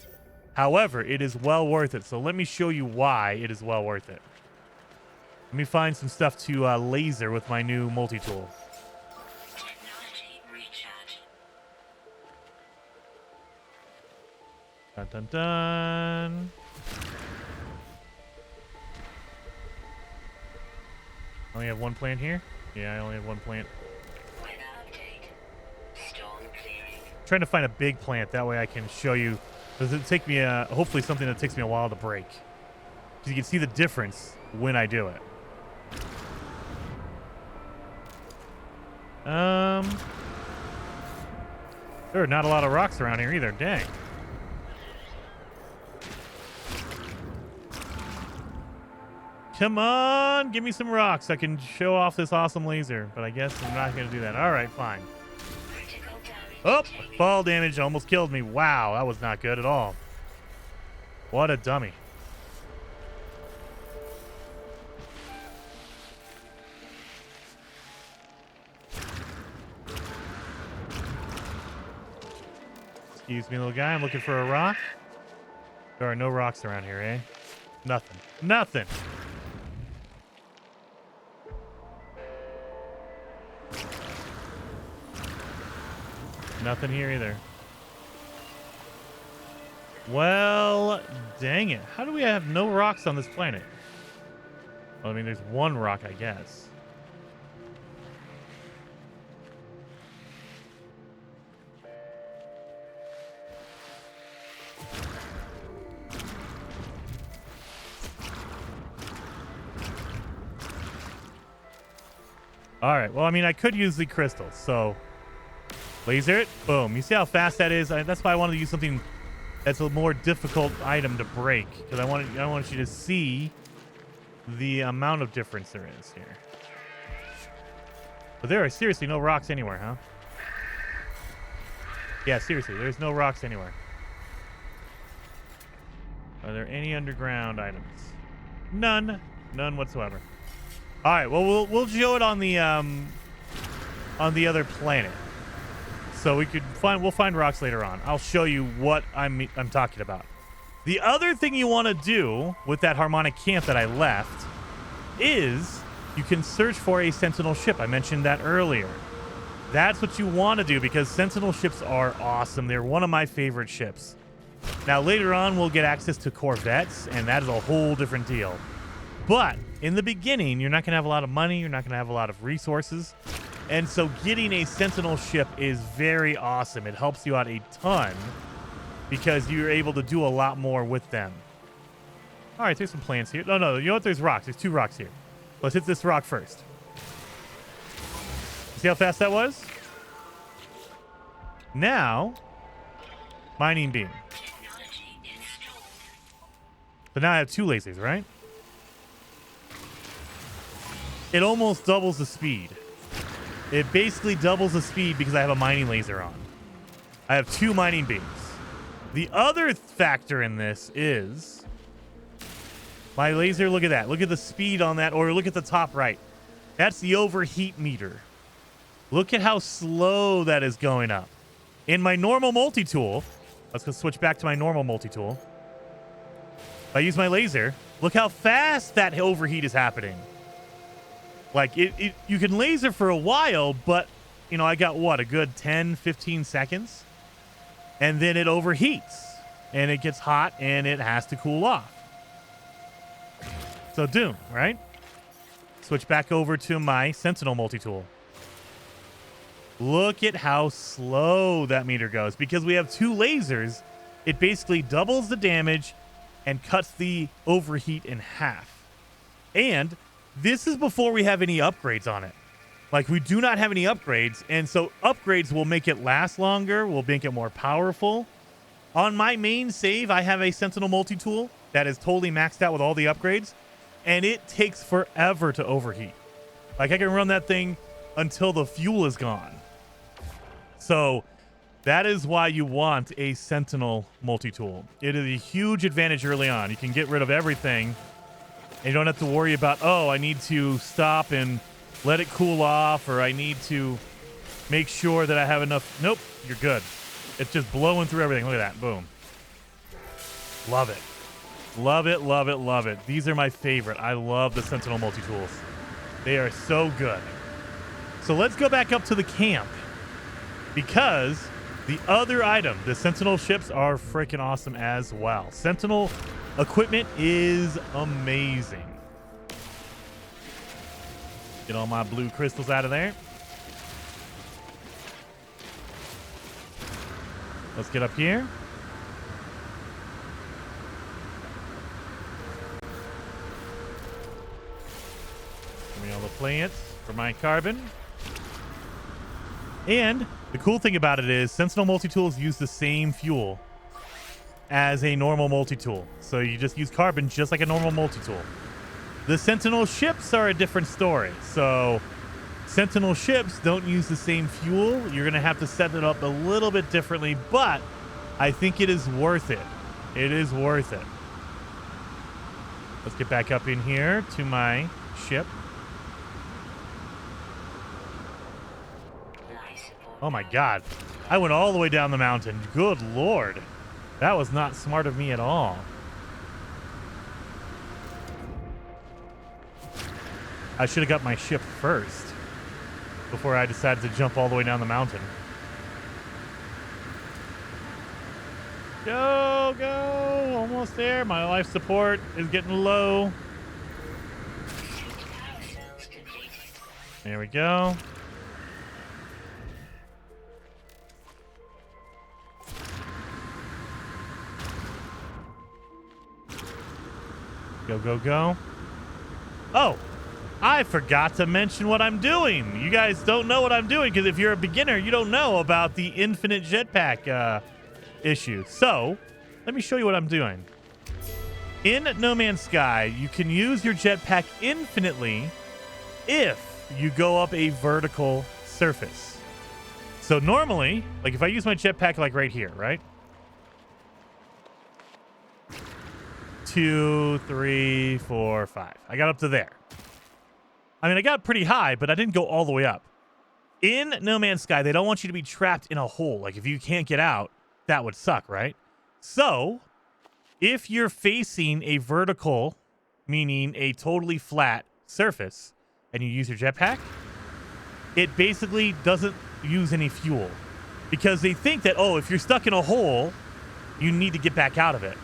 However, it is well worth it. So let me show you why it is well worth it. Let me find some stuff to laser with my new multi-tool. Dun, dun, dun. Only have 1 plant here? Yeah, I only have 1 plant. Trying to find a big plant. That way I can show you. Does it take me hopefully something that takes me a while to break. Because you can see the difference when I do it. There are not a lot of rocks around here either. Dang. Come on, give me some rocks. I can show off this awesome laser, but I guess I'm not going to do that. All right, fine. Oh, fall damage almost killed me. Wow, that was not good at all. What a dummy. Excuse me, little guy. I'm looking for a rock. There are no rocks around here, eh? Nothing. Nothing. Nothing here either. Well, dang it. How do we have no rocks on this planet? Well, I mean, there's 1 rock, I guess. All right. Well, I mean, I could use the crystals, so laser it. Boom. You see how fast that is? That's why I wanted to use something that's a more difficult item to break, because I want you to see the amount of difference there is here. But there are seriously no rocks anywhere, huh? Yeah, seriously, there's no rocks anywhere. Are there any underground items? None. None whatsoever. All right, well, we'll show it on the other planet. So we'll find rocks later on. I'll show you what I'm talking about. The other thing you want to do with that harmonic camp that I left is you can search for a sentinel ship. I mentioned that earlier. That's what you want to do because sentinel ships are awesome. They're one of my favorite ships. Now later on we'll get access to corvettes, and that is a whole different deal. But in the beginning, you're not going to have a lot of money. You're not going to have a lot of resources. And so getting a sentinel ship is very awesome. It helps you out a ton because you're able to do a lot more with them. All right, there's some plants here. No, you know what? There's rocks. There's 2 rocks here. Let's hit this rock first. See how fast that was? Now, mining beam. So now I have 2 lasers, right? It almost doubles the speed. It basically doubles the speed because I have a mining laser on. I have 2 mining beams. The other factor in this is my laser. Look at that. Look at the speed on that, or look at the top right. That's the overheat meter. Look at how slow that is going up. In my normal multi-tool, Let's go switch back to my normal multi-tool. If I use my laser, look how fast that overheat is happening. Like, you can laser for a while, but, you know, I got, what, a good 10, 15 seconds? And then it overheats. And it gets hot, and it has to cool off. So, Doom, right? Switch back over to my Sentinel multi-tool. Look at how slow that meter goes. Because we have 2 lasers, it basically doubles the damage and cuts the overheat in half. And this is before we have any upgrades on it. Like, we do not have any upgrades, and so upgrades will make it last longer, will make it more powerful. On my main save, I have a Sentinel multi-tool that is totally maxed out with all the upgrades, and it takes forever to overheat. Like, I can run that thing until the fuel is gone. So that is why you want a Sentinel multi-tool. It is a huge advantage early on. You can get rid of everything, and you don't have to worry about, oh, I need to stop and let it cool off, or I need to make sure that I have enough. Nope, you're good. It's just blowing through everything. Look at that. Boom. Love it. Love it, love it, love it. These are my favorite. I love the Sentinel multi-tools. They are so good. So let's go back up to the camp, because the other item, the Sentinel ships, are freaking awesome as well. Sentinel equipment is amazing. Get all my blue crystals out of there. Let's get up here. Give me all the plants for my carbon. And the cool thing about it is Sentinel multi-tools use the same fuel as a normal multi-tool. So you just use carbon just like a normal multi-tool. The Sentinel ships are a different story. So Sentinel ships don't use the same fuel. You're going to have to set it up a little bit differently, but I think it is worth it. It is worth it. Let's get back up in here to my ship. Oh my God. I went all the way down the mountain. Good Lord. That was not smart of me at all. I should have got my ship first before I decided to jump all the way down the mountain. Go, go. Almost there. My life support is getting low. There we go. Go, go, go. Oh, I forgot to mention what I'm doing. You guys don't know what I'm doing, because if you're a beginner, you don't know about the infinite jetpack issue. So, let me show you what I'm doing. In No Man's Sky, you can use your jetpack infinitely if you go up a vertical surface. So normally, like if I use my jetpack like right here, right? 2, 3, 4, 5. I got up to there. I mean, I got pretty high, but I didn't go all the way up. In No Man's Sky, they don't want you to be trapped in a hole. Like, if you can't get out, that would suck, right? So, if you're facing a vertical, meaning a totally flat surface, and you use your jetpack, it basically doesn't use any fuel. Because they think that, oh, if you're stuck in a hole, you need to get back out of it.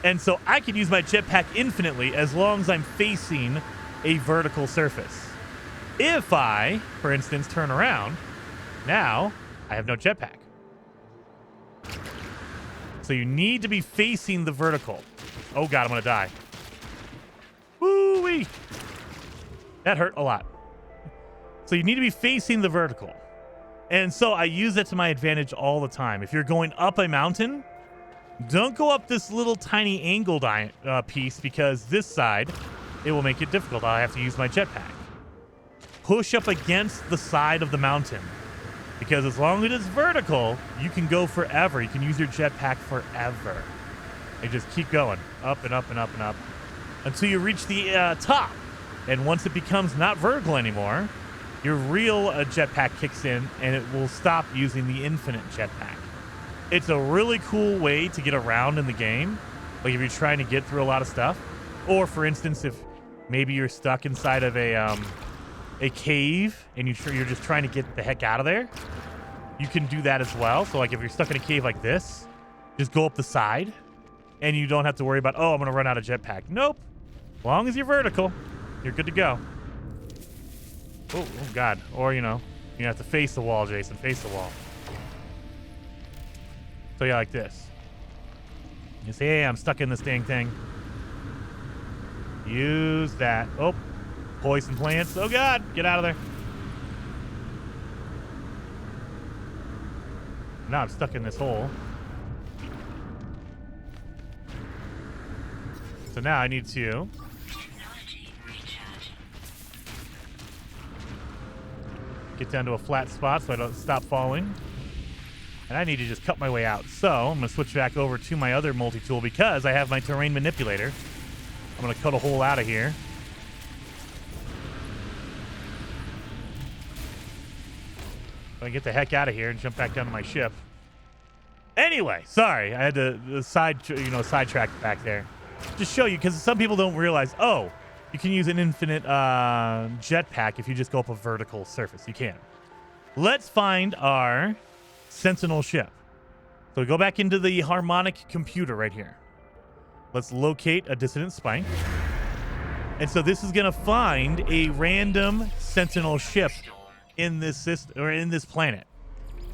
And so I can use my jetpack infinitely as long as I'm facing a vertical surface. If I, for instance, turn around, now I have no jetpack. So you need to be facing the vertical. Oh God, I'm gonna die. Woo-wee. That hurt a lot. So you need to be facing the vertical. And so I use it to my advantage all the time. If you're going up a mountain, don't go up this little tiny angled piece, because this side, it will make it difficult. I have to use my jetpack. Push up against the side of the mountain, because as long as it's vertical, you can go forever. You can use your jetpack forever. And just keep going up and up and up and up until you reach the top. And once it becomes not vertical anymore, your real jetpack kicks in, and it will stop using the infinite jetpack. It's a really cool way to get around in the game. Like if you're trying to get through a lot of stuff. Or for instance, if maybe you're stuck inside of a cave and you're just trying to get the heck out of there, you can do that as well. So like if you're stuck in a cave like this, just go up the side and you don't have to worry about, oh, I'm going to run out of jetpack. Nope. As long as you're vertical, you're good to go. Oh, God. Or, you have to face the wall, Jason. Face the wall. So yeah, like this. You say, hey, I'm stuck in this dang thing. Use that. Oh, poison plants. Oh, God. Get out of there. Now I'm stuck in this hole. So now I need to get down to a flat spot so I don't stop falling. And I need to just cut my way out. So I'm going to switch back over to my other multi-tool because I have my terrain manipulator. I'm going to cut a hole out of here. So I can get the heck out of here and jump back down to my ship. Anyway, sorry. I had to sidetrack back there. Just show you, because some people don't realize, oh, you can use an infinite jetpack if you just go up a vertical surface. You can. Let's find our sentinel ship. So we go back into the harmonic computer right here. Let's locate a dissonant spike. And so this is going to find a random sentinel ship in this system or in this planet.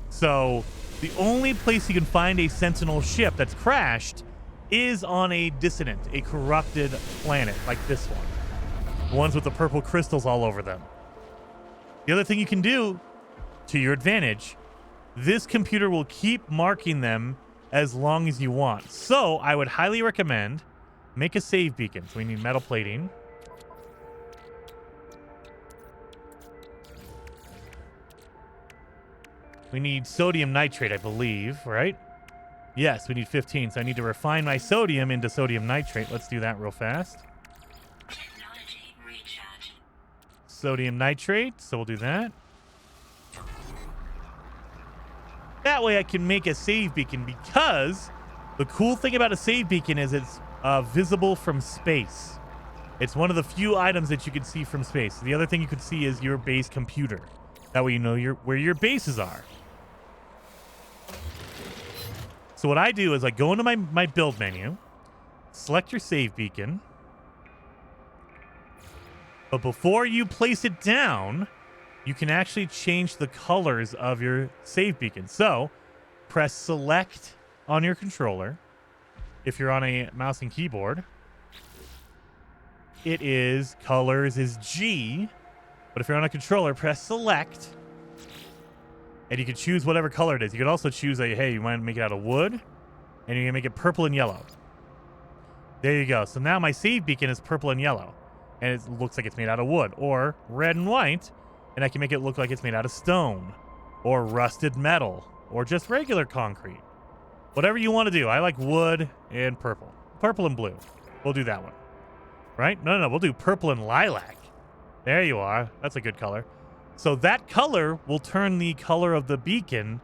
So the only place you can find a sentinel ship that's crashed is on a dissonant, a corrupted planet like this one. The ones with the purple crystals all over them. The other thing you can do, to your advantage, this computer will keep marking them as long as you want. So I would highly recommend make a save beacon. So we need metal plating. We need sodium nitrate, I believe, right? Yes, we need 15. So I need to refine my sodium into sodium nitrate. Let's do that real fast. Technology recharge. Sodium nitrate. So we'll do that. That way I can make a save beacon, because the cool thing about a save beacon is it's visible from space. It's one of the few items that you can see from space. The other thing you can see is your base computer. That way you know where your bases are. So what I do is I go into my build menu, select your save beacon. But before you place it down, you can actually change the colors of your save beacon. So press select on your controller. If you're on a mouse and keyboard, it is colors is G. But if you're on a controller, press select. And you can choose whatever color it is. You can also choose hey, you want to make it out of wood, and you can make it purple and yellow. There you go. So now my save beacon is purple and yellow, and it looks like it's made out of wood, or red and white, and I can make it look like it's made out of stone, or rusted metal, or just regular concrete. Whatever you want to do. I like wood and purple. Purple and blue. We'll do that one. Right? No. We'll do purple and lilac. There you are. That's a good color. So that color will turn the color of the beacon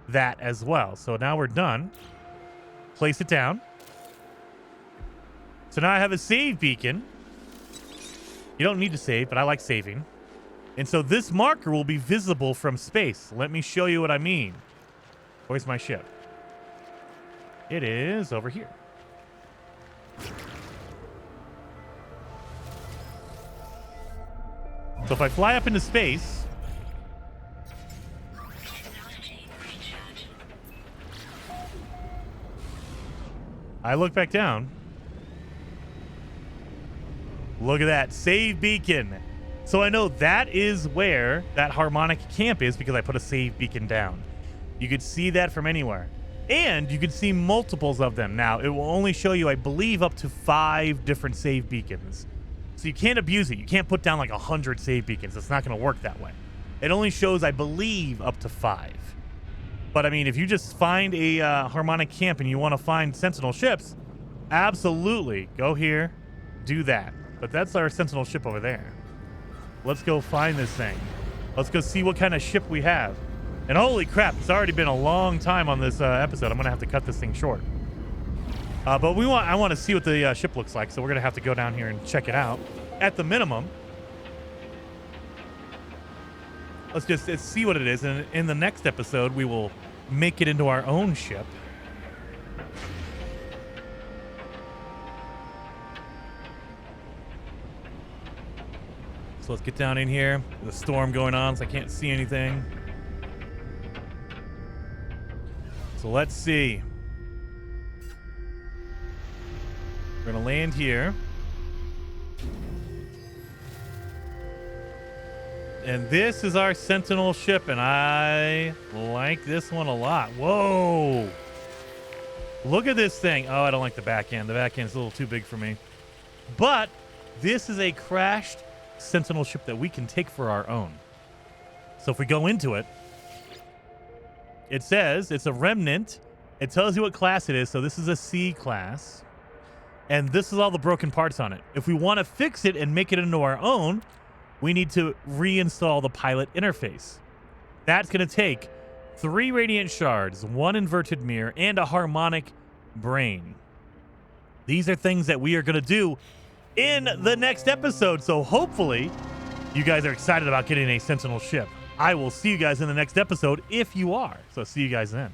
that as well. So now we're done. Place it down. So now I have a save beacon. You don't need to save, but I like saving. And so this marker will be visible from space. Let me show you what I mean. Where's my ship? It is over here. So if I fly up into space, I look back down. Look at that. Save beacon. So I know that is where that harmonic camp is because I put a save beacon down. You could see that from anywhere. And you can see multiples of them. Now, it will only show you, I believe, up to 5 different save beacons. So you can't abuse it. You can't put down like 100 save beacons. It's not going to work that way. It only shows, I believe, up to 5. But I mean, if you just find a harmonic camp and you want to find sentinel ships, absolutely go here, do that. But that's our sentinel ship over there. Let's go find this thing. Let's go see what kind of ship we have. And holy crap, it's already been a long time on this episode. I'm going to have to cut this thing short. But I want to see what the ship looks like, so we're going to have to go down here and check it out. At the minimum, let's see what it is. And in the next episode, we will make it into our own ship. So let's get down in here. There's a storm going on, so I can't see anything. So let's see. We're going to land here. And this is our Sentinel ship, and I like this one a lot. Whoa. Look at this thing. Oh, I don't like the back end. The back end's a little too big for me. But this is a crashed Sentinel ship that we can take for our own. So if we go into it, it says it's a remnant. It tells you what class it is. So this is a C class. And this is all the broken parts on it. If we want to fix it and make it into our own, we need to reinstall the pilot interface. That's going to take 3 radiant shards, 1 inverted mirror, and a harmonic brain. These are things that we are going to do in the next episode. So hopefully you guys are excited about getting a Sentinel ship. I will see you guys in the next episode if you are. So see you guys then.